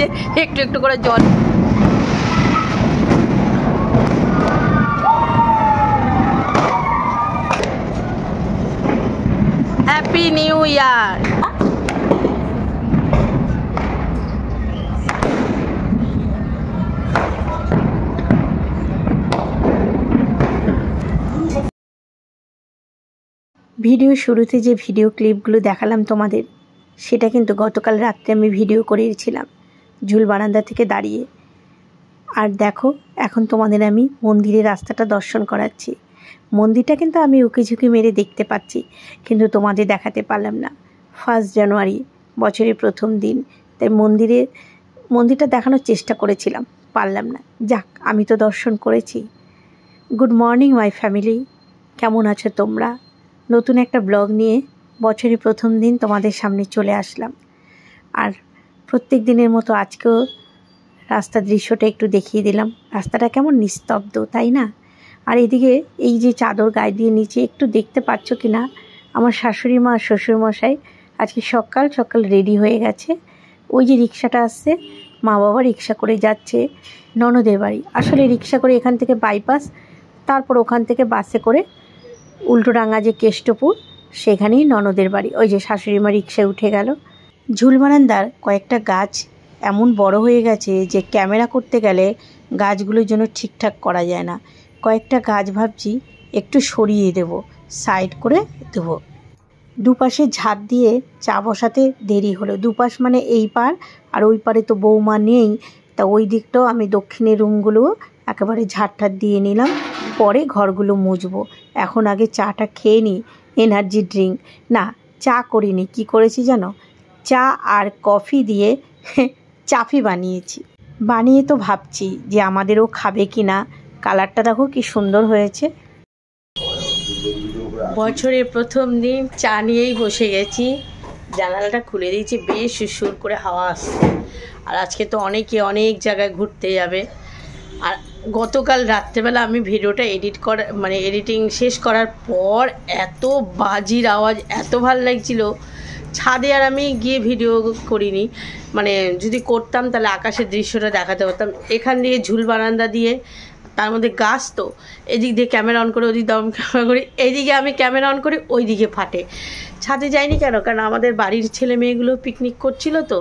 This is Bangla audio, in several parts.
যে একটু একটু করে জল। Happy new year. ভিডিও শুরুতে যে ভিডিও ক্লিপগুলো দেখালাম তোমাদের, সেটা কিন্তু গতকাল রাত্রে আমি ভিডিও করেছিলাম ঝুল বারান্দা থেকে দাঁড়িয়ে। আর দেখো এখন তোমাদের আমি মন্দিরের রাস্তাটা দর্শন করাচ্ছি। মন্দিরটা কিন্তু আমি উকিঝুঁকি মেরে দেখতে পাচ্ছি, কিন্তু তোমাদের দেখাতে পারলাম না। 1 জানুয়ারি বছরের প্রথম দিন, তাই মন্দিরটা দেখানোর চেষ্টা করেছিলাম, পারলাম না। যাক, আমি তো দর্শন করেছি। গুড মর্নিং মাই ফ্যামিলি, কেমন আছো তোমরা? নতুন একটা ব্লগ নিয়ে বছরের প্রথম দিন তোমাদের সামনে চলে আসলাম। আর প্রত্যেক দিনের মতো আজকেও রাস্তার দৃশ্যটা একটু দেখিয়ে দিলাম। রাস্তাটা কেমন নিস্তব্ধ, তাই না? আর এদিকে এই যে চাদর গায়ে দিয়ে নিচে একটু দেখতে পাচ্ছ কি না, আমার শাশুড়ি মা আর শ্বশুরমশাই আজকে সকাল সকাল রেডি হয়ে গেছে। ওই যে রিক্সাটা আসছে, মা বাবা রিক্সা করে যাচ্ছে ননদের বাড়ি। আসলে রিক্সা করে এখান থেকে বাইপাস, তারপর ওখান থেকে বাসে করে উল্টোডাঙ্গা যে কেষ্টপুর, সেখানেই ননদের বাড়ি। ওই যে শাশুড়ি মা রিক্সায় উঠে গেল। ঝুল বারান্দার কয়েকটা গাছ এমন বড় হয়ে গেছে যে ক্যামেরা করতে গেলে গাছগুলোর জন্য ঠিকঠাক করা যায় না। কয়েকটা গাছ ভাবছি একটু সরিয়ে দেব, সাইড করে দেব। দুপাশে ঝাড় দিয়ে চা বসাতে দেরি হলো। দুপাশ মানে এই পার আর ওই পারে তো বৌমা নেই, তা ওই দিকটাও আমি দক্ষিণের রুমগুলো একেবারে ঝাড় দিয়ে নিলাম, পরে ঘরগুলো মুছবো। এখন আগে চাটা খেয়ে নিই, এনার্জি ড্রিঙ্ক না, চা করিনি। কি করেছি জানো? চা আর কফি দিয়ে চাফি বানিয়েছি। বানিয়ে তো ভাবছি যে আমাদেরও খাবে কি না। কালারটা দেখো কি সুন্দর হয়েছে। বছরের প্রথম দিন চা নিয়েই বসে গেছি। জানালাটা খুলে দিয়েছি, বেশ সুর করে হাওয়া আসছে। আর আজকে তো অনেকে অনেক জায়গায় ঘুরতে যাবে। আর গতকাল রাত্রেবেলা আমি ভিডিওটা এডিটিং শেষ করার পর এত বাজির আওয়াজ, এত ভালো লাগছিল। ছাদে আর আমি গিয়ে ভিডিও করিনি, মানে যদি করতাম তাহলে আকাশের দৃশ্যটা দেখাতে পারতাম। এখান দিয়ে ঝুল বারান্দা দিয়ে, তার মধ্যে গাছ, তো এদিক দিয়ে ক্যামেরা অন করে ওদিক দিয়ে ক্যামেরা করি, এইদিকে আমি ক্যামেরা অন করি, ওই দিকে ফাটে। ছাদে যাইনি কেন? কারণ আমাদের বাড়ির ছেলে মেয়েগুলো পিকনিক করছিল, তো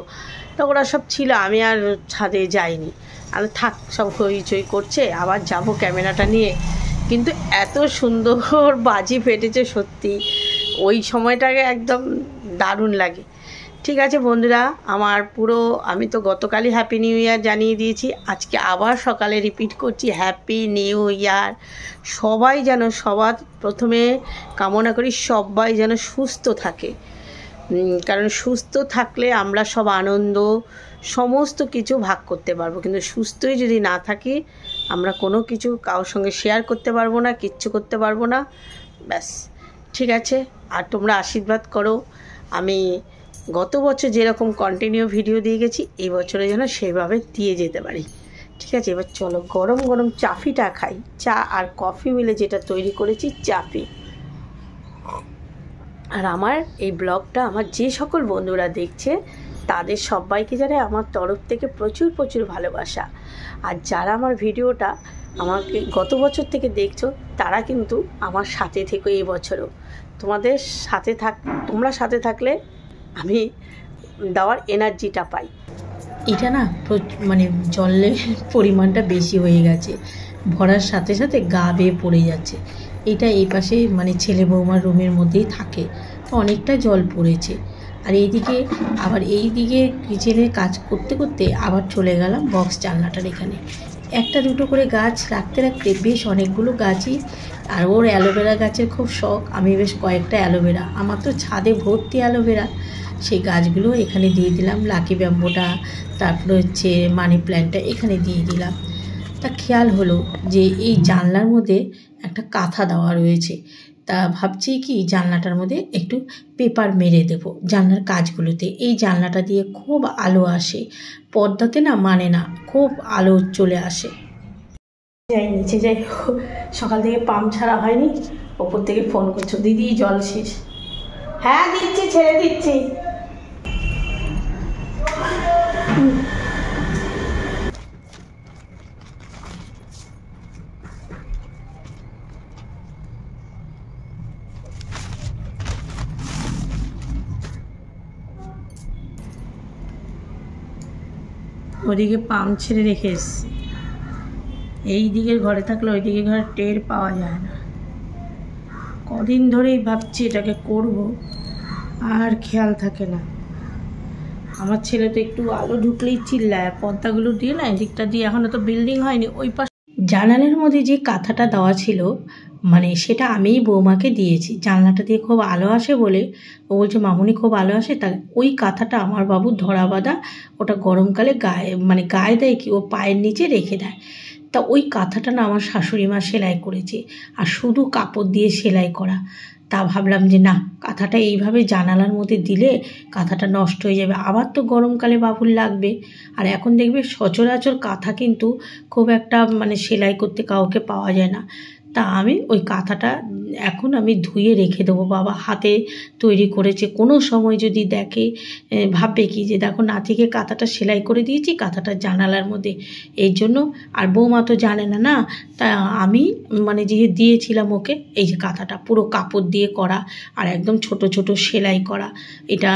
ওরা সব ছিল, আমি আর ছাদে যাইনি। আর থাক, সব হইচই করছে, আবার যাব ক্যামেরাটা নিয়ে। কিন্তু এত সুন্দর বাজি ফেটেছে সত্যি, ওই সময়টাকে একদম দারুণ লাগে। ঠিক আছে বন্ধুরা, আমি তো গতকালই হ্যাপি নিউ ইয়ার জানিয়ে দিয়েছি, আজকে আবার সকালে রিপিট করছি হ্যাপি নিউ ইয়ার। সবাই যেন সবার প্রথমে কামনা করি সবাই যেন সুস্থ থাকে, কারণ সুস্থ থাকলে আমরা সব আনন্দ সমস্ত কিছু ভাগ করতে পারবো। কিন্তু সুস্থই যদি না থাকি, আমরা কোনো কিছু কারোর সঙ্গে শেয়ার করতে পারবো না, কিচ্ছু করতে পারবো না। ব্যাস, ঠিক আছে। আর তোমরা আশীর্বাদ করো, আমি গত বছর যেরকম কন্টিনিউ ভিডিও দিয়ে গেছি, এই বছরে যেন সেইভাবে দিয়ে যেতে পারি। ঠিক আছে, এবার চলো গরম গরম চাফিটা খাই। চা আর কফি মিলে যেটা তৈরি করেছি চাফি। আর আমার এই ব্লগটা আমার যে সকল বন্ধুরা দেখছে, তাদের সবাইকে জানাই আমার তরফ থেকে প্রচুর প্রচুর ভালোবাসা। আর যারা আমার ভিডিওটা আমাকে গত বছর থেকে দেখছো, তারা কিন্তু আমার সাথে থেকো এই বছরও। তোমরা সাথে থাকলে আমি দেওয়ার এনার্জিটা পাই। এটা না মানে জলের পরিমাণটা বেশি হয়ে গেছে, ভরার সাথে সাথে গা বেয়ে পড়ে যাচ্ছে। এটা এই পাশে মানে ছেলে বৌমার রুমের মধ্যেই থাকে, তো অনেকটা জল পড়েছে। আর এইদিকে কিচেনে কাজ করতে করতে আবার চলে গেলাম বক্স জানলাটার এখানে। একটা দুটো করে গাছ রাখতে রাখতে বেশ অনেকগুলো গাছই। আর ওর অ্যালোভেরা গাছের খুব শখ, আমি বেশ কয়েকটা অ্যালোভেরা, আমার তো ছাদে ভর্তি অ্যালোভেরা, সেই গাছগুলো এখানে দিয়ে দিলাম। লাকি ব্যাম্বোটা, তারপরে হচ্ছে মানি প্ল্যান্টটা এখানে দিয়ে দিলাম। তা খেয়াল হলো যে এই জানলার মধ্যে একটা কাঁথা দেওয়া রয়েছে, তা ভাবছি কি জানলাটার মধ্যে একটু পেপার মেরে দেব জানলার কাজগুলোতে। এই জানলাটা দিয়ে খুব আলো আসে, পর্দাতে না মানে না, খুব আলো চলে আসে। নিচে যাই, সকাল থেকে পাম্প ছাড়া হয়নি। ওপর থেকে ফোন করছো, দিদি জল শেষ। হ্যাঁ দিচ্ছি, ছেড়ে দিচ্ছি। ওদিকে পাম্প ছেড়ে রেখে এসছি। এই দিকের ঘরে থাকলে ওই দিকের ঘরে টের পাওয়া যায় না। কদিন ধরেই ভাবছি এটাকে করব, আর খেয়াল থাকে না। আমার ছেলে তো একটু আলো ঢুকলেই চিল্লায়, পর্দাগুলো দিয়ে না এদিকটা দিয়ে, এখনও তো বিল্ডিং হয়নি। ওই পাশ জানালার মধ্যে যে কাঁথাটা দেওয়া ছিল, মানে সেটা আমিই বৌমাকে দিয়েছি। জানলাটা দিয়ে খুব আলো আসে বলে ও বলছে মামুনি খুব আলো আসে, তা ওই কাঁথাটা আমার বাবু ধরা বাঁধা, ওটা গরমকালে গায়ে মানে গায়ে দেয় কি, ও পায়ের নিচে রেখে দেয়। তা ওই কাঁথাটা না আমার শাশুড়ি মা সেলাই করেছে, আর শুধু কাপড় দিয়ে সেলাই করা। তা ভাবলাম যে না, কাঁথাটা এইভাবে জানালার মধ্যে দিলে কাঁথাটা নষ্ট হয়ে যাবে, আবার তো গরমকালে বাবুর লাগবে। আর এখন দেখবে সচরাচর কাঁথা কিন্তু খুব একটা মানে সেলাই করতে কাউকে পাওয়া যায় না। তা আমি ওই কাঁথাটা এখন আমি ধুয়ে রেখে দেবো। বাবা হাতে তৈরি করেছে, কোনো সময় যদি দেখে ভাববে কি যে দেখো নাতিকে কাঁথাটা সেলাই করে দিয়েছি, কাঁথাটা জানালার মধ্যে, এই জন্য। আর বৌমা তো জানে না না, তা আমি মানে যে দিয়েছিলাম ওকে, এই যে কাঁথাটা পুরো কাপড় দিয়ে করা আর একদম ছোট ছোট সেলাই করা। এটা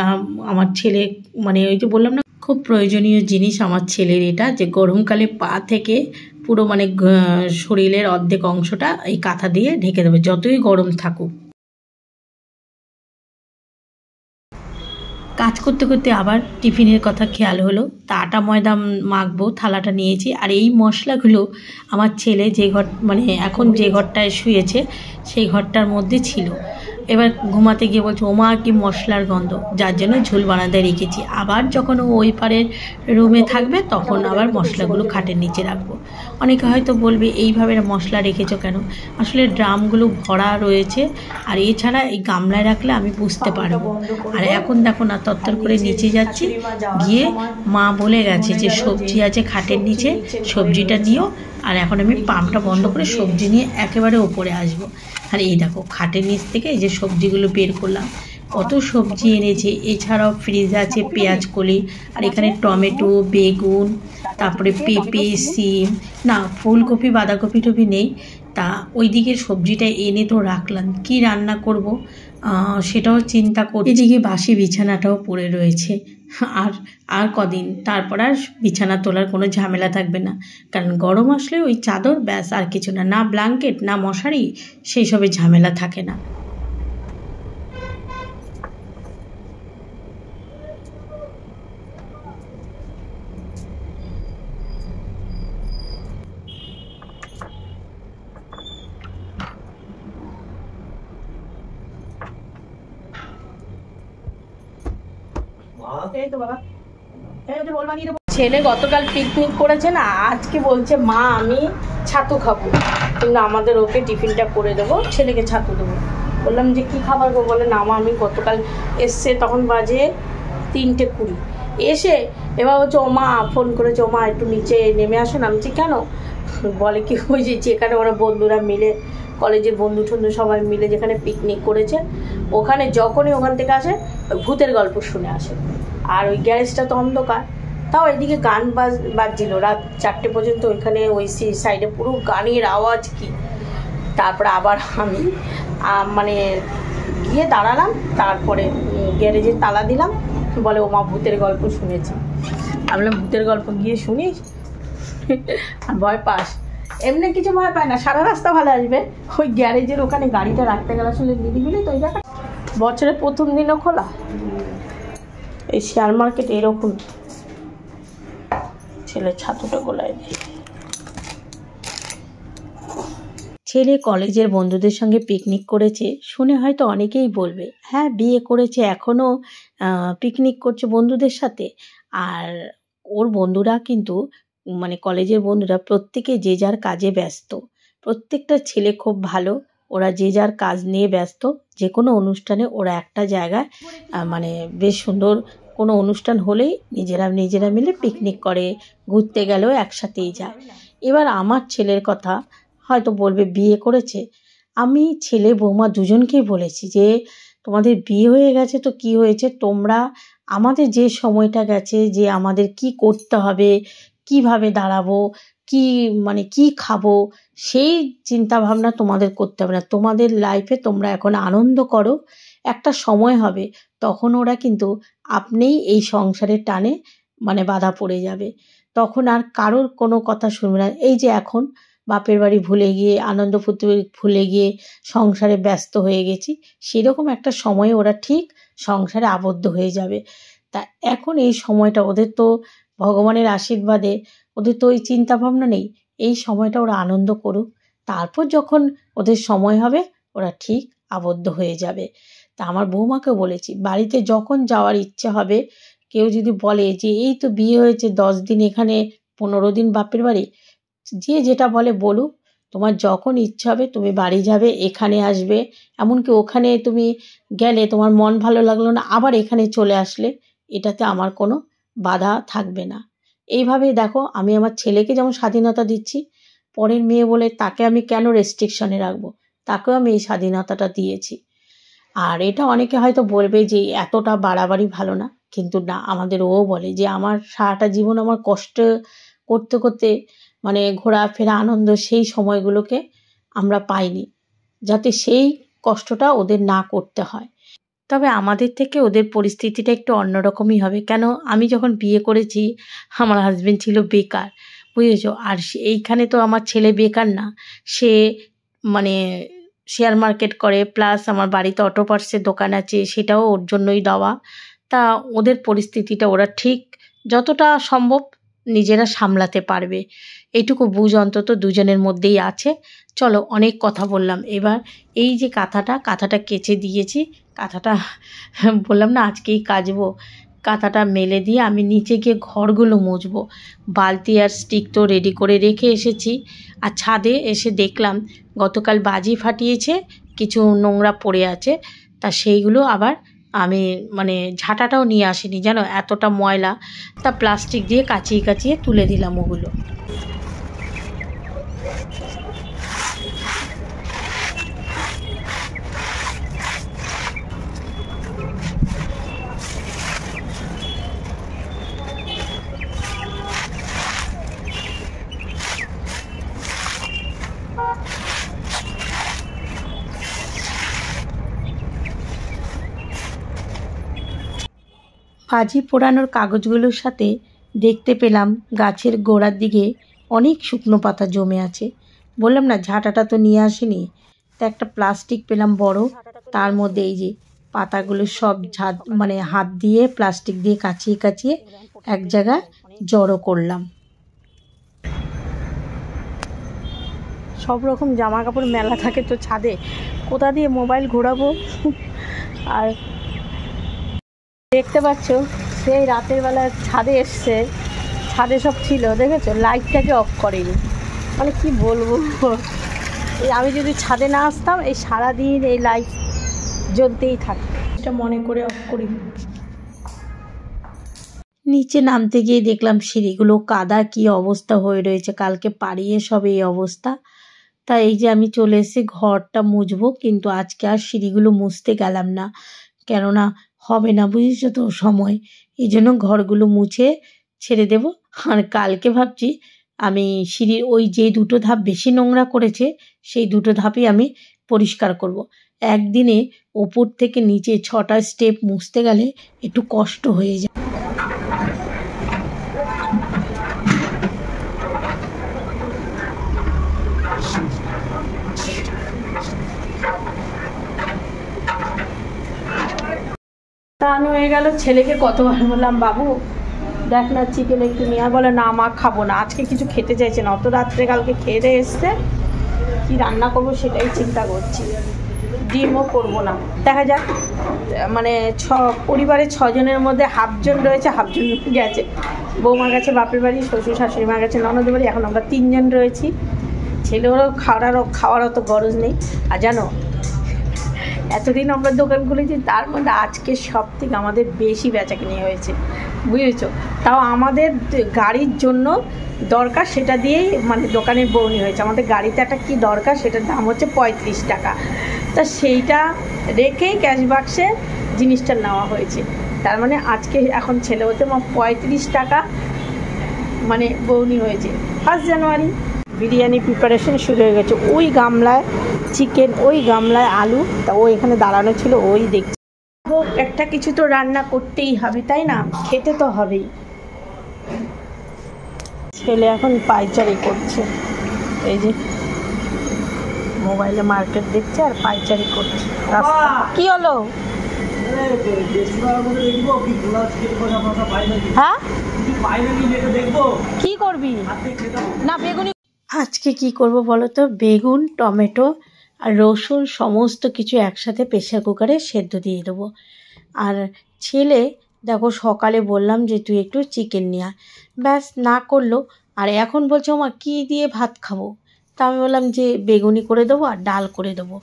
আমার ছেলে মানে ওই যে বললাম না, খুব প্রয়োজনীয় জিনিস আমার ছেলের এটা, যে গরমকালে পা থেকে পুরো মানে শরীরের অর্ধেক অংশটা এই কাঁথা দিয়ে ঢেকে দেবে যতই গরম থাকুক। কাজ করতে করতে আবার টিফিনের কথা খেয়াল হলো, তা আটা ময়দা মাখবো, থালাটা নিয়েছি। আর এই মশলাগুলো আমার ছেলে যে ঘর মানে এখন যে ঘরটায় শুয়েছে সেই ঘরটার মধ্যে ছিল। এবার ঘুমাতে গিয়ে বলছে ওমা কি মশলার গন্ধ, যার জন্য ঝোল বানাতে রেখেছি। আবার যখন ও ওই পারের রুমে থাকবে তখন আবার মশলাগুলো খাটের নিচে রাখবো। অনেকে হয়তো বলবে এইভাবে মশলা রেখেছো কেন, আসলে ড্রামগুলো ভরা রয়েছে, আর এছাড়া এই গামলায় রাখলে আমি বুঝতে পারবো। আর এখন দেখো না তত্তর করে নিচে যাচ্ছি, গিয়ে মা বলে গেছে যে সবজি আছে খাটের নিচে, সবজিটা নিও। আর এখন আমি পাম্পটা বন্ধ করে সবজি নিয়ে একেবারে ওপরে আসবো। আর এই দেখো খাটের নিচ থেকে এই যে সবজিগুলো বের করলাম, কত সবজি এনেছে। এছাড়াও ফ্রিজ আছে পেঁয়াজ কলি, আর এখানে টমেটো, বেগুন, তারপরে পেঁপে, সিম, না ফুলকপি বাঁধাকপি টপি নেই। তা ওই দিকে সবজিটা এনে তো রাখলাম, কি রান্না করব সেটাও চিন্তা করি। এদিকে বাসি বিছানাটাও পড়ে রয়েছে, আর আর কদিন তারপর আর বিছানা তোলার কোনো ঝামেলা থাকবে না, কারণ গরম আসলে ওই চাদর ব্যাস, আর কিছু না, না ব্ল্যাঙ্কেট না মশারি, সেই সবের ঝামেলা থাকে না। ছেলে গতকাল পিকনিক করেছে না, আজকে বলছে মা আমি ছাতু খাবো, কিন্তু আমাদের ওকে টিফিনটা করে দেবো, ছেলেকে ছাতু দেবো। বললাম যে কী খাবার গো, বলে না মা আমি গতকাল এসছে, তখন বাজে 3:20 এসে এবার হচ্ছে ও মা ফোন করেছে, ও মা একটু নিচে নেমে আসুন। আমি বলছি কেন, বলে কি ওই যে যেখানে ওরা বন্ধুরা মিলে, কলেজের বন্ধু টন্ধু সবাই মিলে যেখানে পিকনিক করেছে, ওখানে যখনই ওখান থেকে আসে ভূতের গল্প শুনে আসে। আর ওই গ্যারেজটা তো অন্ধকার, তাও এদিকে গান বাজছিল রাত 4টে পর্যন্ত, ওইখানে ওই সাইডে পুরো গানের আওয়াজ কি। তারপরে আবার আমি মানে গিয়ে দাঁড়ালাম, তারপরে গ্যারেজে তালা দিলাম, বলে ও মা ভূতের গল্প শুনেছি। আমি বললাম ভূতের গল্প গিয়ে শুনিস আর ভয় পাস? এমনি কিছু ভয় পায় না, সারা রাস্তা ভালো আসবে। ওই গ্যারেজের ওখানে গাড়িটা রাখতে গেলে আসলে নিরিবিলি তো ওই জায়গা, বছরের প্রথম দিনও খোলা। এই শেয়ার মার্কেট এরকম। ছেলে ছাতুটা গোলায় দেয়। ছেলে কলেজের বন্ধুদের সঙ্গে পিকনিক করেছে শুনে হয়তো অনেকেই বলবে হ্যাঁ বিয়ে করেছে এখনও পিকনিক করছে বন্ধুদের সাথে। আর ওর বন্ধুরা কিন্তু মানে কলেজের বন্ধুরা প্রত্যেকে যে যার কাজে ব্যস্ত, প্রত্যেকটা ছেলে খুব ভালো, ওরা যে যার কাজ নিয়ে ব্যস্ত। যে কোনো অনুষ্ঠানে ওরা একটা জায়গায় মানে বেশ সুন্দর কোনো অনুষ্ঠান হলেই নিজেরা মিলে পিকনিক করে, ঘুরতে গেলেও একসাথেই যায়। এবার আমার ছেলের কথা হয়তো বলবে বিয়ে করেছে, আমি ছেলে বৌমা দুজনকেই বলেছি যে তোমাদের বিয়ে হয়ে গেছে তো কি হয়েছে, তোমরা আমাদের যে সময়টা গেছে, যে আমাদের কি করতে হবে, কিভাবে দাঁড়াবো, কি মানে কি খাবো, সেই চিন্তা ভাবনা তোমাদের করতে হবে না। তোমাদের লাইফে তোমরা এখন আনন্দ করো, একটা সময় হবে তখন ওরা কিন্তু আপনিই এই সংসারের টানে মানে বাধা পড়ে যাবে, তখন আর কারোর কোনো কথা শুনবে না। এই যে এখন বাপের বাড়ি ভুলে গিয়ে আনন্দ ফুর্তি ভুলে গিয়ে সংসারে ব্যস্ত হয়ে গেছি, সেরকম একটা সময়ে ওরা ঠিক সংসারে আবদ্ধ হয়ে যাবে। তা এখন এই সময়টা ওদের তো ভগবানের আশীর্বাদে ওদের তো ওই চিন্তাভাবনা নেই, এই সময়টা ওরা আনন্দ করুক, তারপর যখন ওদের সময় হবে ওরা ঠিক আবদ্ধ হয়ে যাবে। তা আমার বৌমাকে বলেছি, বাড়িতে যখন যাওয়ার ইচ্ছে হবে, কেউ যদি বলে যে এই তো বিয়ে হয়েছে 10 দিন এখানে 15 দিন বাপের বাড়ি, যে যেটা বলে বলুক, তোমার যখন ইচ্ছা হবে তুমি বাড়ি যাবে, এখানে আসবে, এমনকি ওখানে তুমি গেলে তোমার মন ভালো লাগলো না আবার এখানে চলে আসলে, এটাতে আমার কোনো বাধা থাকবে না। এইভাবেই দেখো আমি আমার ছেলেকে যেমন স্বাধীনতা দিচ্ছি, পরের মেয়ে বলে তাকে আমি কেন রেস্ট্রিকশনে রাখবো, তাকেও আমি এই স্বাধীনতাটা দিয়েছি। আর এটা অনেকে হয়তো বলবে যে এতটা বাড়াবাড়ি ভালো না, কিন্তু না, আমাদের ও বলে যে আমার সারাটা জীবন আমার কষ্ট করতে করতে মানে ঘোরাফেরা আনন্দ সেই সময়গুলোকে আমরা পাইনি, যাতে সেই কষ্টটা ওদের না করতে হয়। তবে আমাদের থেকে ওদের পরিস্থিতিটা একটু অন্যরকমই হবে, কেন আমি যখন বিয়ে করেছি আমার হাজবেন্ড ছিল বেকার, বুঝেছো, আর এইখানে তো আমার ছেলে বেকার না, সে মানে শেয়ার মার্কেট করে, প্লাস আমার বাড়িতে অটো পার্টসের দোকান আছে, সেটাও ওর জন্যই দেওয়া। তা ওদের পরিস্থিতিটা ওরা ঠিক যতটা সম্ভব নিজেরা সামলাতে পারবে, এইটুকু বুঝ অন্তত দুজনের মধ্যেই আছে। চলো অনেক কথা বললাম, এবার এই যে কাঁথাটা কেচে দিয়েছি, কাঁথাটা বললাম না আজকেই কাচবো, কাঁথাটা মেলে দিয়ে আমি নিচে গিয়ে ঘরগুলো মুছবো। বালতি আর স্টিক তো রেডি করে রেখে এসেছি, আর ছাদে এসে দেখলাম গতকাল বাজি ফাটিয়েছে, কিছু নোংরা পড়ে আছে, তা সেইগুলো আবার আমি মানে ঝাঁটাটাও নিয়ে আসিনি জানো, এতটা ময়লা, তা প্লাস্টিক দিয়ে কাচিয়ে কাচিয়ে তুলে দিলাম ওগুলো। বাজি পোড়ানোর কাগজগুলোর সাথে দেখতে পেলাম গাছের গোড়ার দিকে অনেক শুকনো পাতা জমে আছে। বললাম না ঝাঁটাটা তো নিয়ে আসিনি, তা একটা প্লাস্টিক পেলাম বড়, তার মধ্যে এই যে পাতাগুলো সব মানে হাত দিয়ে প্লাস্টিক দিয়ে কাচিয়ে কাচিয়ে এক জায়গায় জড়ো করলাম। সব রকম জামা কাপড় মেলা থাকে তো ছাদে, কোথা দিয়ে মোবাইল ঘোরাবো। আর দেখতে পাচ্ছ সেই রাতের বেলা ছাদে এসছে, ছাদে সব ছিল দেখেছো, লাইটটাকে অফ করেনি, মানে কি বলবো, আমি যদি ছাদে না আসতাম এই সারাদিন এই লাইট জ্বলতেই থাকতো, এটা মনে করে অফ করি। নিচে নামতে গিয়ে দেখলাম সিঁড়িগুলো কাদা, কি অবস্থা হয়ে রয়েছে, কালকে পাড়িয়ে সব এই অবস্থা। তাই এই যে আমি চলে এসেছি ঘরটা মুছবো, কিন্তু আজকে আর সিঁড়িগুলো মুছতে গেলাম না, কেননা হবে না বুঝেছো তো সময়, এই জন্য ঘরগুলো মুছে ছেড়ে দেব। আর কালকে ভাবছি আমি সিঁড়ির ওই যে 2টো ধাপ বেশি নোংরা করেছে সেই 2টো ধাপই আমি পরিষ্কার করব। একদিনে ওপর থেকে নিচে 6টা স্টেপ মুছতে গেলে একটু কষ্ট হয়ে যায়। টান হয়ে গেল, ছেলেকে কতবার বললাম বাবু দেখ না চিকেন একটু নিয়ে, বলে না মা খাবো না, আজকে কিছু খেতে চাইছে না, অত রাত্রে কালকে খেয়ে দিয়ে এসছে, কি রান্না করবো সেটাই চিন্তা করছি, ডিমও করবো না, দেখা যাক। মানে পরিবারে 6 জনের মধ্যে হাফজন রয়েছে, হাফজন গেছে বৌমার কাছে বাপের বাড়ি, শ্বশুর শাশুড়ি মার কাছে ননদের বাড়ি, এখন আমরা 3 জন রয়েছি। ছেলেরও খাওয়ার অত গরজ নেই। আর জানো এতদিন আমরা দোকান খুলেছি, তার মধ্যে আজকে সব থেকে আমাদের বেশি বেচাকেনি হয়েছে বুঝেছো, তাও আমাদের গাড়ির জন্য দরকার সেটা দিয়েই মানে দোকানের বউনি হয়েছে, আমাদের গাড়িতে একটা কী দরকার সেটার দাম হচ্ছে 35 টাকা, তা সেইটা রেখেই ক্যাশ বাক্সে জিনিসটা নেওয়া হয়েছে। তার মানে আজকে এখন ছেলে হতে 35 টাকা মানে বউনি হয়েছে। 1 জানুয়ারি বিরিয়ানি প্রিপারেশন শুরু হয়ে গেছে, ওই গামলায় চিকেন, ওই গামলায় আলু, তা ও এখানে দাঁড়ানো ছিল ওই দেখছি। একটা কিছু তো রান্না করতেই হবে তাই না, খেতে তো হবেই। ছেলে এখন পাইচারি করছে, এই যে মোবাইলে মার্কেট দেখছে আর পাইচারি করছে। কি হলো? হ্যাঁ কি করবি না? বেগুনি আজকে কি করব বলো তো? বেগুন, টমেটো আর রসুন সমস্ত কিছু একসাথে প্রেসার কুকারে সেদ্ধ দিয়ে দেবো। আর ছেলে দেখো সকালে বললাম যে তুই একটু চিকেন নিয়ে আয়, ব্যাস না করলো। আর এখন বলছে ওমা কী দিয়ে ভাত খাবো? তা আমি বললাম যে বেগুনি করে দেবো আর ডাল করে দেবো।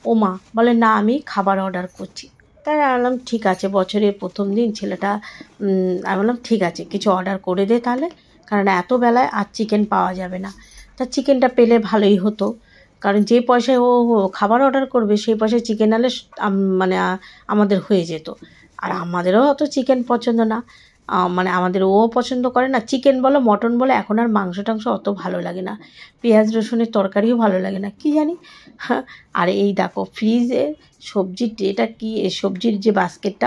ওমা বলে না আমি খাবার অর্ডার করছি। তাই আমি বললাম ঠিক আছে, বছরের প্রথম দিন ছেলেটা, আমি বললাম ঠিক আছে কিছু অর্ডার করে দে তাহলে, কারণ এত বেলায় আর চিকেন পাওয়া যাবে না। তা চিকেনটা পেলে ভালোই হতো, কারণ যে পয়সায় ও খাবার অর্ডার করবে সেই পয়সায় চিকেন আনলে মানে আমাদের হয়ে যেত। আর আমাদেরও অত চিকেন পছন্দ না, মানে আমাদের ও পছন্দ করে না। চিকেন বলো মটন বলো এখন আর মাংস টাংস অত ভালো লাগে না, পেঁয়াজ রসুনের তরকারিও ভালো লাগে না, কি জানি। আর এই দেখো ফ্রিজে সবজির ট্রেটা কি, সবজির যে বাস্কেটটা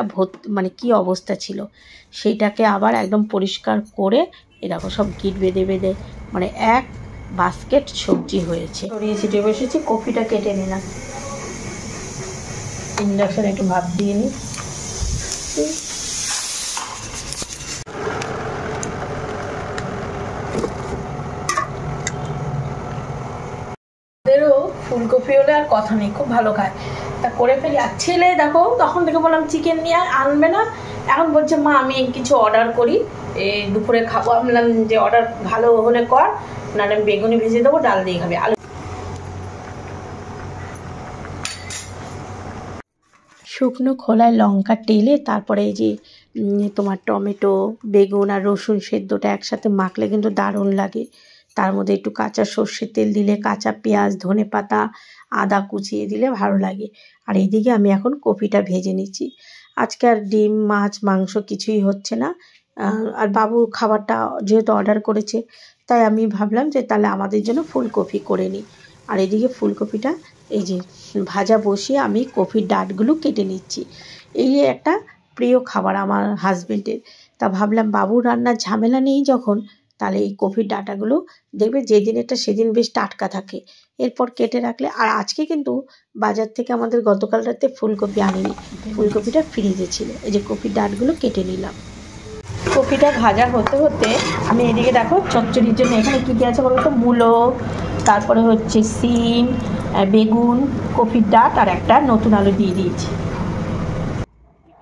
মানে কি অবস্থা ছিল, সেইটাকে আবার একদম পরিষ্কার করে এ দেখো সব গিট বেঁধে বেঁধে মানে এক বাস্কেট সবজি হয়েছে। সরিয়ে ছিটিয়ে বসেছি, কপিটা কেটে নিলাম, ইন্ডাকশানে একটু ভাপ দিয়ে নিই। ওদেরও ফুলকপি হলে আর কথা নেই, খুব ভালো খায়, তা করে ফেলি। আর ছেলে দেখো তখন থেকে বললাম চিকেন নিয়ে আনবে না, এখন বলছে মা আমি কিছু অর্ডার করি, এই দুপুরে খাবো। আমি বললাম যে অর্ডার ভালো হলে কর, নাহলে আমি বেগুনি ভেজে দেবো, ডাল দিয়ে খাবে। আলু শুকনো খোলায় লঙ্কা টেলে তারপরে এই যে তোমার টমেটো, বেগুন আর রসুন সেদ্ধটা একসাথে মাখলে কিন্তু দারুণ লাগে। তার মধ্যে একটু কাঁচা সর্ষের তেল দিলে, কাঁচা পেঁয়াজ, ধনেপাতা, আদা কুচিয়ে দিলে ভালো লাগে। আর এইদিকে আমি এখন কপিটা ভেজে নিচ্ছি। আজকে আর ডিম, মাছ, মাংস কিছুই হচ্ছে না। আর বাবু খাবারটা যেহেতু অর্ডার করেছে, তাই আমি ভাবলাম যে তাহলে আমাদের জন্য ফুলকপি করে নিই। আর এদিকে ফুলকপিটা এই যে ভাজা বসিয়ে আমি কপির ডাঁটগুলো কেটে নিচ্ছি। এই একটা প্রিয় খাবার আমার হাজবেন্ডের, তা ভাবলাম বাবুর রান্নার ঝামেলা নেই যখন, তাহলে এই কপির ডাঁটাগুলো দেখবে যেদিন এটা সেদিন বেশ টাটকা থাকে, এরপর কেটে রাখলে। আর আজকে কিন্তু বাজার থেকে আমাদের গতকাল রাতে ফুলকপি আনিনি, ফুলকপিটা ফ্রিজে ছিল। এই যে কপির ডাঁটগুলো কেটে নিলাম। কপিটা ভাজা হতে হতে আমি এদিকে দেখো চচ্চড়ির জন্য এখানে কী কী আছে বলো তো? মূলো, তারপরে হচ্ছে সিম, বেগুন, কপির ডাঁট আর একটা নতুন আলু দিয়ে দিয়েছি।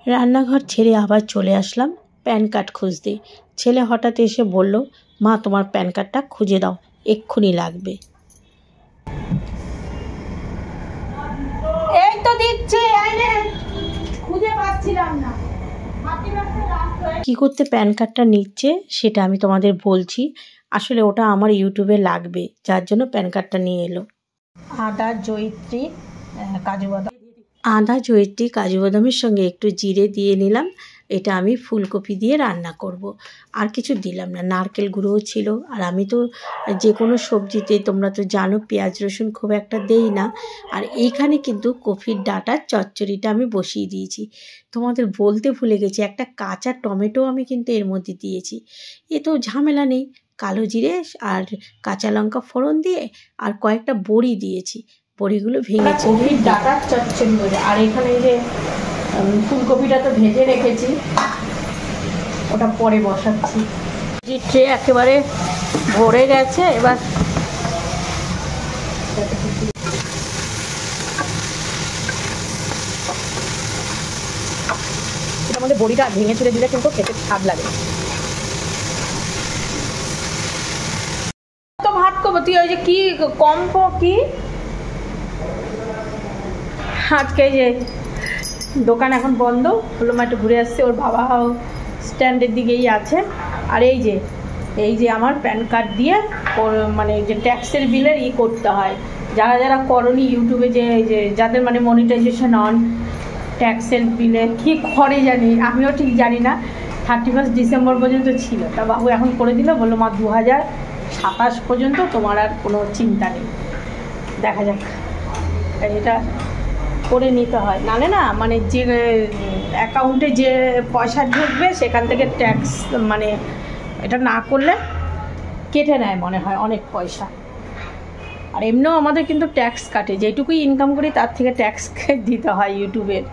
রান্নাঘর ছেড়ে আবার চলে আসলাম প্যান কার্ড খুঁজতে। ছেলে হঠাৎ এসে বলল মা তোমার প্যান কার্ডটা খুঁজে দাও, এক্ষুনি লাগবে। এই তো দিচ্ছি, খুঁজে পাচ্ছিলাম না কি করতে প্যান কার্ডটা নিচ্ছে সেটা আমি তোমাদের বলছি। আসলে ওটা আমার ইউটিউবে লাগবে, যার জন্য প্যান কার্ডটা নিয়ে এলো। আদা, জয়িত্রী, কাজু বাদাম, আদা, জয়িত্রী, কাজু বাদামের সঙ্গে একটু জিরে দিয়ে নিলাম। এটা আমি ফুলকপি দিয়ে রান্না করব। আর কিছু দিলাম না, নারকেল গুঁড়োও ছিল। আর আমি তো যে কোনো সবজিতে তোমরা তো জানো পেঁয়াজ রসুন খুব একটা দেই না। আর এইখানে কিন্তু কপির ডাঁটার চচ্চড়িটা আমি বসিয়ে দিয়েছি। তোমাদের বলতে ভুলে গেছি, একটা কাঁচা টমেটো আমি কিন্তু এর মধ্যে দিয়েছি। এ তো ঝামেলা নেই, কালো জিরে আর কাঁচা লঙ্কা ফোড়ন দিয়ে আর কয়েকটা বড়ি দিয়েছি, বড়িগুলো ভেঙেছি। কপির ডাঁটার চচ্চড়ি হয়ে। আর এখানে যে ফুলকপিটা তো ভেজে রেখেছি, ওটা পরে বসাচ্ছি। যে ট্রে একেবারে ভরে গেছে, এবার এটার মধ্যে বড়িটা ভেঙে চুড়ে দিলে কিন্তু খেতে স্বাদ লাগে। তো ভাত করবো, তুই ওই যে কি কম্প কি আজকে যে দোকান এখন বন্ধ, হলো মা একটু ঘুরে আসছে, ওর বাবা স্ট্যান্ডের দিকেই আছে। আর এই যে আমার প্যান কার্ড দিয়ে ওর মানে যে ট্যাক্সের বিলের করতে হয়, যারা যারা করনি ইউটিউবে যে যাদের মানে মনিটাইজেশন অন, ট্যাক্সের বিলে কী করে জানি, আমিও ঠিক জানি না। 31 ডিসেম্বর পর্যন্ত ছিল, তা বাবু এখন করে দিল, বললো মা 2027 পর্যন্ত তোমার আর কোনো চিন্তা নেই। দেখা যাক, এটা করে নিতে হয়, নালে না মানে যে অ্যাকাউন্টে যে পয়সা ঢুকবে সেখান থেকে ট্যাক্স মানে এটা না করলে কেটে নেয় মনে হয় অনেক পয়সা। আর এমনিও আমাদের কিন্তু ট্যাক্স কাটে, যেটুকুই ইনকাম করি তার থেকে ট্যাক্স দিতে হয় ইউটিউবের।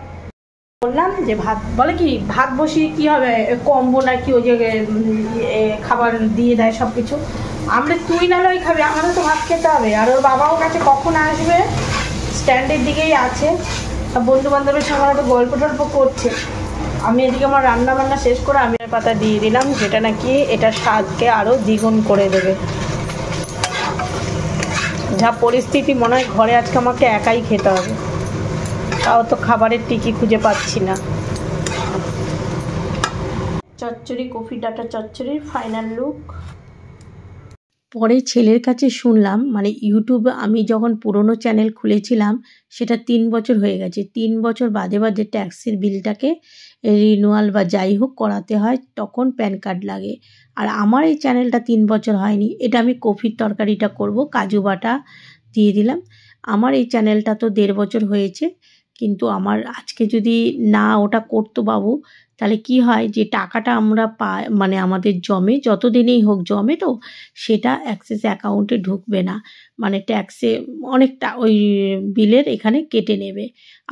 বললাম যে ভাত বলে কি ভাত বসিয়ে কী হবে, কমবো না কি, ওই যে খাবার দিয়ে দেয় সব কিছু। আমরা তুই নাহলে ওই খাবি, আমারও তো ভাত খেতে হবে। আর ওর বাবাও কাছে কখন আসবে, স্ট্যান্ডের দিকেই আছে, বন্ধু বান্ধবের সঙ্গে হয়তো গল্প টল্প করছে। আমি এদিকে আমার রান্না বান্না শেষ করে আমের পাতা দিয়ে দিলাম, যেটা নাকি এটা স্বাদকে আরও দ্বিগুণ করে দেবে। যা পরিস্থিতি, মনে হয় ঘরে আজকে আমাকে একাই খেতে হবে, তাও তো খাবারের টিকি খুঁজে পাচ্ছি না। চচ্চড়ি, কফি ডাটা চচ্চড়ির ফাইনাল লুক। পরে ছেলের কাছে শুনলাম, মানে ইউটিউবে আমি যখন পুরনো চ্যানেল খুলেছিলাম সেটা 3 বছর হয়ে গেছে, 3 বছর বাদে বাদে ট্যাক্সের বিলটাকে রিনিউয়াল বা যাই হোক করাতে হয়, তখন প্যান কার্ড লাগে। আর আমার এই চ্যানেলটা 3 বছর হয়নি। এটা আমি কফির তরকারিটা করব, কাজু বাটা দিয়ে দিলাম। আমার এই চ্যানেলটা তো 1.5 বছর হয়েছে, কিন্তু আমার আজকে যদি না ওটা করতো বাবু, তাহলে কি হয় যে টাকাটা আমরা পাই, মানে আমাদের জমে, যতদিনেই হোক জমে, তো সেটা অ্যাক্সেস অ্যাকাউন্টে ঢুকবে না, মানে ট্যাক্সে অনেকটা ওই বিলের এখানে কেটে নেবে।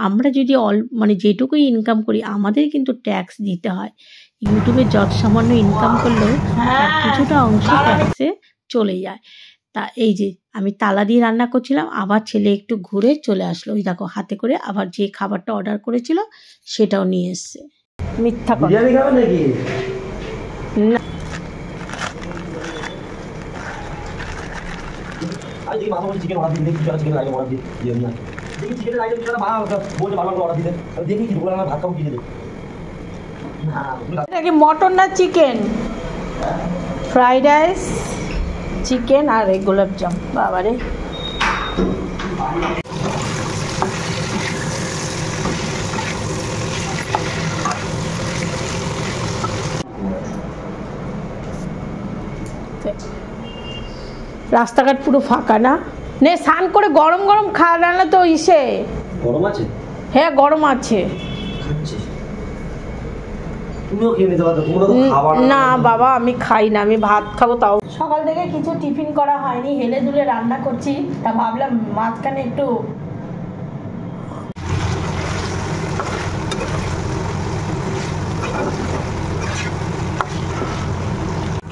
আমরা যদি মানে যেটুকুই ইনকাম করি আমাদের কিন্তু ট্যাক্স দিতে হয়। ইউটিউবে যত সামান্য ইনকাম করলেও তার কিছুটা অংশ ট্যাক্সে চলে যায়। তা এই যে আমি তালা দিয়ে রান্না করছিলাম, আবার ছেলে একটু ঘুরে চলে আসলো, ওই দেখো হাতে করে আবার যে খাবারটা অর্ডার করেছিল সেটাও নিয়ে এসছে। মিথ্যা কথা নাকি? না, এটাকে মটন না চিকেন? ফ্রাইড রাইস, চিকেন আর এই গোলাপজাম। বাবারে, রাস্তাঘাট পুরো ফাঁকা না? নে স্নান করে গরম গরম খাওয়া রান্না তো ইসে গরম আছে। হ্যাঁ গরম আছে। না বাবা আমি খাই না, আমি ভাত খাবো। তাও সকাল থেকে কিছু টিফিন করা হয়নি, হেলে দুলে রান্না করছি, তা ভাবলাম মাঝখানে একটু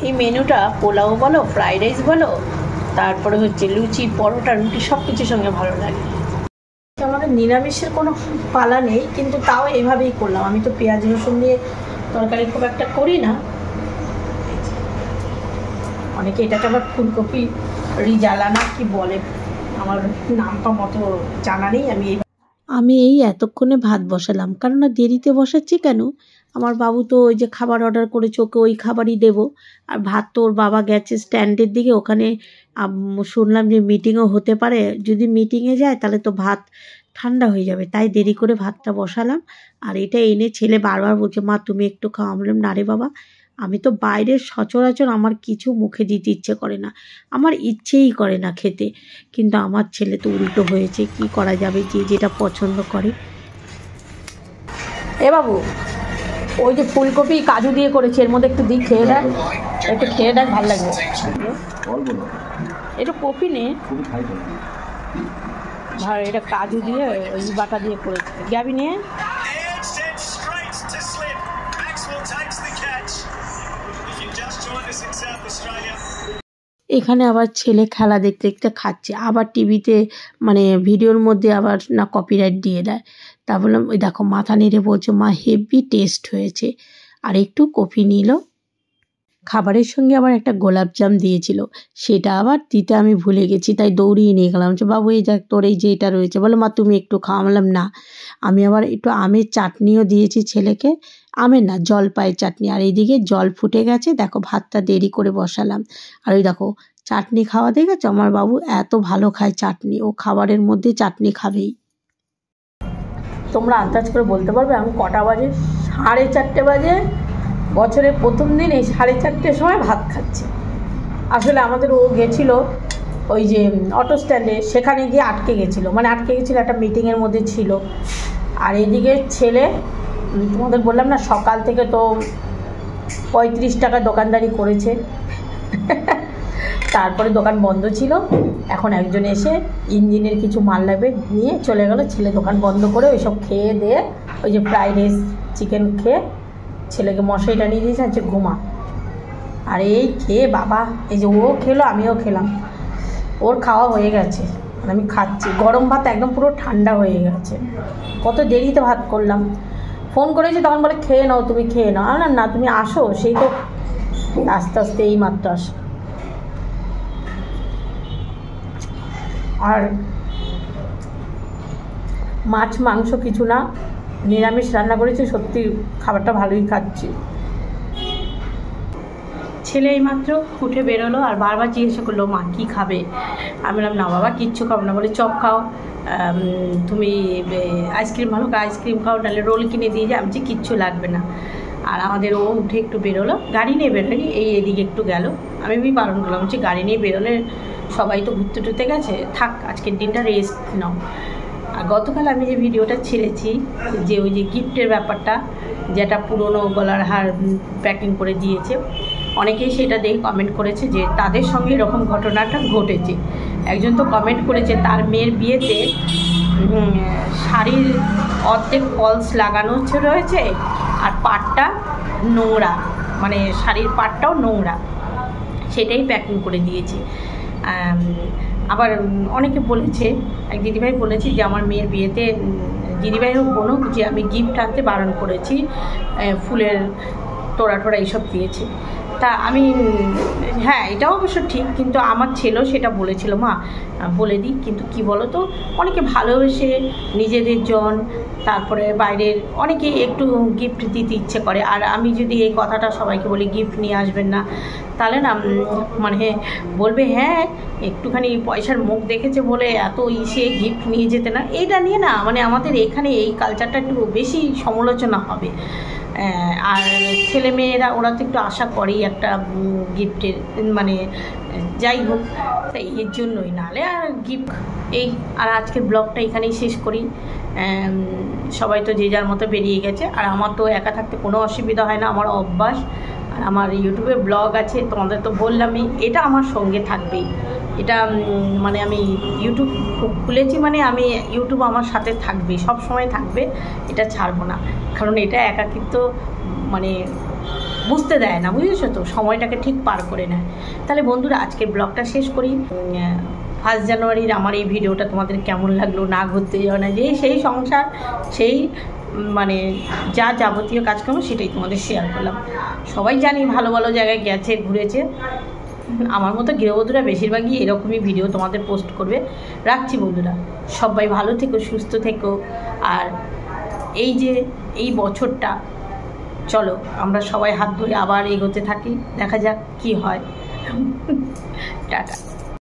এই মেনুটা পোলাও বলো, ফ্রাইড রাইস বলো, তারপরে হচ্ছে লুচি, পরোটা, রুটি সব কিছুর সঙ্গে ভালো লাগে। আমাদের নিরামিষের কোনো পালা নেই, কিন্তু তাও এভাবেই করলাম। আমি তো পেঁয়াজ রসুন দিয়ে তরকারি খুব একটা করি না। অনেকে এটাকে আবার ফুলকপি রিজালা না কি বলে, আমার নামটা মতো জানা নেই। আমি এই এতক্ষণে ভাত বসালাম, কারণ দেরিতে বসাচ্ছি কেন, আমার বাবু তো ওই যে খাবার অর্ডার করেছে, ওকে ওই খাবারই দেবো। আর ভাত তো ওর বাবা গেছে স্ট্যান্ডের দিকে, ওখানে শুনলাম যে মিটিংও হতে পারে, যদি মিটিংয়ে যায় তাহলে তো ভাত ঠান্ডা হয়ে যাবে, তাই দেরি করে ভাতটা বসালাম। আর এটা এনে ছেলে বারবার বলছে, মা তুমি একটু খাও। আমি বললাম না রে বাবা, আমি তো বাইরের সচরাচর আমার কিছু মুখে দিতে ইচ্ছে করে না, আমার ইচ্ছেই করে না খেতে, কিন্তু আমার ছেলে তো উল্টো হয়েছে, কি করা যাবে, যে যেটা পছন্দ করে। এ বাবু, ওই যে ফুলকপি কাজু দিয়ে করেছে, এর মধ্যে একটু দিয়ে খেয়ে দেখ, একটু খেয়ে দেখ, ভালো লাগবে। এটা কপি নে, আর এটা কাজু দিয়ে ওই বাটা দিয়ে করেছে। গ্যাবি নিয়ে এখানে আবার ছেলে খেলা দেখতে দেখতে খাচ্ছে, আবার টিভিতে মানে ভিডিওর মধ্যে আবার না কপিরাইট দিয়ে দেয়। তা বললাম ওই দেখো মাথা নেড়ে বলছে, মা হেভি টেস্ট হয়েছে। আর একটু কফি নিল। খাবারের সঙ্গে আবার একটা গোলাপজাম দিয়েছিল, সেটা আবার দিতে আমি ভুলে গেছি, তাই দৌড়িয়ে নিয়ে গেলাম। বাবু এই যাক তোর এই যে এটা রয়েছে, বলো মা তুমি একটু খাওয়ালাম না। আমি আবার একটু আমের চাটনিও দিয়েছি ছেলেকে, আমের না জলপাইয়ের চাটনি। আর এইদিকে জল ফুটে গেছে, দেখো ভাতটা দেরি করে বসালাম। আর ওই দেখো চাটনি খাওয়া দেখেছো, আমার বাবু এত ভালো খায় চাটনি, ও খাবারের মধ্যে চাটনি খাবেই। তোমরা আন্দাজ করে বলতে পারবে আমি কটা বাজে? 4:30 বাজে। বছরের প্রথম দিন এই 4:30টার সময় ভাত খাচ্ছি। আসলে আমাদের ও গেছিলো ওই যে অটো স্ট্যান্ডে, সেখানে গিয়ে আটকে গেছিলো, মানে আটকে গেছিলো একটা মিটিংয়ের মধ্যে ছিল। আর এদিকে ছেলে, তোমাদের বললাম না সকাল থেকে তো 35 টাকা দোকানদারি করেছে। তারপরে দোকান বন্ধ ছিল, এখন একজন এসে ইঞ্জিনের কিছু মাল লাগবে নিয়ে চলে গেল। ছেলে দোকান বন্ধ করে ওইসব খেয়ে দিয়ে ওই যে ফ্রাইড রাইস চিকেন খেয়ে ছেলেকে মশারি টানিয়ে দিয়েছে, হচ্ছে ঘুমা। আর এই খেয়ে বাবা, এই যে ও খেলো আমিও খেলাম, ওর খাওয়া হয়ে গেছে, আমি খাচ্ছি। গরম ভাত একদম পুরো ঠান্ডা হয়ে গেছে, কত দেরিতে ভাত করলাম। ফোন করেছি তখন বলে খেয়ে নাও, তুমি খেয়ে নাও। না না তুমি আসো, সেই তো আস্তে আস্তে এই মাত্র আসো। আর মাছ মাংস কিছু না, নিরামিষ রান্না করেছি, সত্যি খাবারটা ভালোই খাচ্ছি। ছেলে এইমাত্র উঠে বেরোলো আর বারবার জিজ্ঞাসা করলো মা কী খাবে। আমি বললাম না বাবা কিচ্ছু খাবো না। বলে চপ খাও, তুমি আইসক্রিম ভালো খাও, আইসক্রিম খাও, নাহলে রোল কিনে দিয়ে যায়। আমি যে কিচ্ছু লাগবে না। আর আমাদের ও উঠে একটু বেরোলো, গাড়ি নিয়ে বেরোয়নি, এদিকে একটু গেল। আমি বারণ করলাম, হচ্ছে গাড়ি নিয়ে বেরোলে সবাই তো ঘুরতে টুরতে গেছে, থাক আজকের দিনটা রেস্ট নাও। আর গতকাল আমি যে ভিডিওটা ছেড়েছি, যে ওই যে গিফটের ব্যাপারটা, যেটা পুরনো গলার হার প্যাকিং করে দিয়েছে, অনেকেই সেটা দেখে কমেন্ট করেছে যে তাদের সঙ্গে এরকম ঘটনাটা ঘটেছে। একজন তো কমেন্ট করেছে তার মেয়ের বিয়েতে শাড়ির অর্ধেক ফলস লাগানো রয়েছে আর পাটটা নোংরা, মানে শাড়ির পাটটাও নোংরা, সেটাই প্যাকিং করে দিয়েছে। আবার অনেকে বলেছে, এক দিদিভাই বলেছে যে আমার মেয়ের বিয়েতে দিদিভাই হোক বোন হোক, যে আমি গিফট আনতে বারণ করেছি, ফুলের তোড়া টোড়া এইসব দিয়েছে। তা আমি হ্যাঁ এটাও অবশ্য ঠিক, কিন্তু আমার ছেলেও সেটা বলেছিল মা বলে দিই, কিন্তু কি বলো তো, অনেকে ভালোবেসে নিজেদের জন, তারপরে বাইরের অনেকে একটু গিফট দিতে ইচ্ছে করে। আর আমি যদি এই কথাটা সবাইকে বলি গিফট নিয়ে আসবেন না, তাহলে না মানে বলবে হ্যাঁ একটুখানি পয়সার মুখ দেখেছে বলে এত ইসে গিফট নিয়ে যেতে না। এইটা নিয়ে না মানে আমাদের এখানে এই কালচারটা একটু বেশি সমালোচনা হবে। আর ছেলে মেয়েরা ওরা তো একটু আশা করেই একটা গিফটের, মানে যাই হোক, তাই এর জন্যই, নাহলে আর গিফট এই। আর আজকের ব্লগটা এখানেই শেষ করি। সবাই তো যে যার মতো বেরিয়ে গেছে, আর আমার তো একা থাকতে কোনো অসুবিধা হয় না, আমার অভ্যাস। আর আমার ইউটিউবে ব্লগ আছে, তোমাদের তো বললামই, এটা আমার সঙ্গে থাকবেই। এটা মানে আমি ইউটিউব খুলেছি মানে আমি ইউটিউব আমার সাথে থাকবে, সব সময় থাকবে, এটা ছাড়বো না। কারণ এটা একাকিত্ব মানে বুঝতে দেয় না, বুঝেছো তো, সময়টাকে ঠিক পার করে নেয়। তাহলে বন্ধুরা আজকের ব্লগটা শেষ করি। 1 জানুয়ারির আমার এই ভিডিওটা তোমাদের কেমন লাগলো, না ঘুরতে যাও না, যে সেই সংসার, সেই মানে যা যাবতীয় কাজকর্ম সেটাই তোমাদের শেয়ার করলাম। সবাই জানি ভালো ভালো জায়গায় গেছে, ঘুরেছে। আমার মতো গৃহবধূরা বেশিরভাগই এরকমই ভিডিও তোমাদের পোস্ট করবে। রাখছি বন্ধুরা, সবাই ভালো থেকো, সুস্থ থেকো। আর এই যে এই বছরটা, চলো আমরা সবাই হাত ধরে আবার এগোতে থাকি, দেখা যাক কি হয়। টাটা।